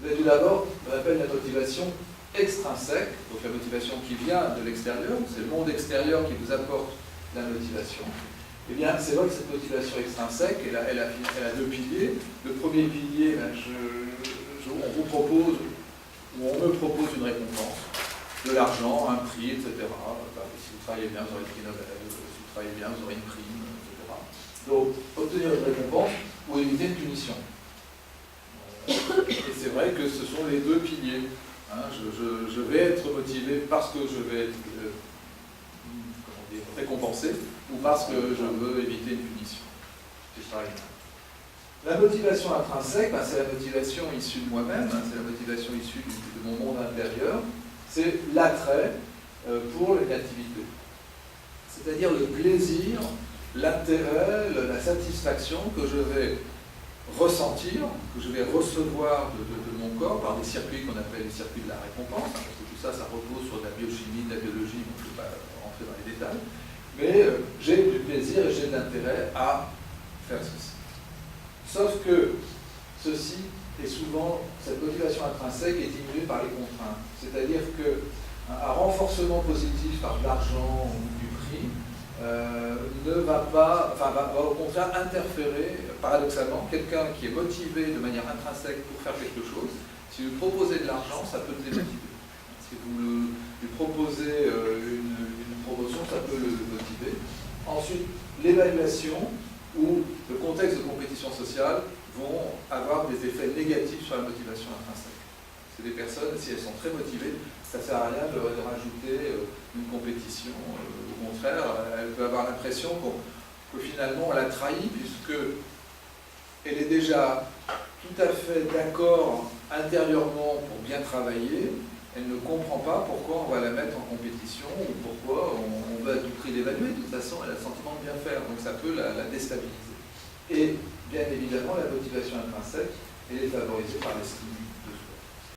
Vous avez tout d'abord ce qu'on appelle la motivation extrinsèque, donc la motivation qui vient de l'extérieur, c'est le monde extérieur qui vous apporte la motivation. Eh bien, c'est vrai que cette motivation extrinsèque, elle a deux piliers. Le premier pilier, on vous propose, ou on me propose une récompense, de l'argent, un prix, etc. Si vous travaillez bien, vous aurez le prix Nobel, si vous travaillez bien, vous aurez une prime, etc. Donc, obtenir une récompense ou éviter une punition. Et c'est vrai que ce sont les deux piliers. Hein, je vais être motivé parce que je vais être récompensé ou parce que je veux éviter une punition. C'est pareil. La motivation intrinsèque, c'est la motivation issue de moi-même, c'est la motivation issue de mon monde intérieur, c'est l'attrait pour une activité. C'est-à-dire le plaisir, l'intérêt, la satisfaction que je vais ressentir, que je vais recevoir de mon corps par des circuits qu'on appelle les circuits de la récompense, parce que tout ça, ça repose sur de la biochimie, de la biologie, donc je ne vais pas rentrer dans les détails, mais j'ai du plaisir et j'ai de l'intérêt à faire ceci. Sauf que ceci est souvent, cette motivation intrinsèque est diminuée par les contraintes, c'est-à-dire qu'un renforcement positif par de l'argent ou du prix ne va pas, va au contraire interférer, paradoxalement, quelqu'un qui est motivé de manière intrinsèque pour faire quelque chose, si vous proposez de l'argent, ça peut le démotiver. Si vous lui proposez une promotion, ça peut le motiver. Ensuite, l'évaluation ou le contexte de compétition sociale vont avoir des effets négatifs sur la motivation intrinsèque. C'est des personnes, si elles sont très motivées, ça ne sert à rien de rajouter une compétition. Au contraire, elle peut avoir l'impression que finalement on l'a trahi, puisque elle est déjà tout à fait d'accord intérieurement pour bien travailler. Elle ne comprend pas pourquoi on va la mettre en compétition ou pourquoi on veut à tout prix l'évaluer. De toute façon, elle a le sentiment de bien faire, donc ça peut la déstabiliser. Et bien évidemment, la motivation intrinsèque, elle est favorisée par l'estime de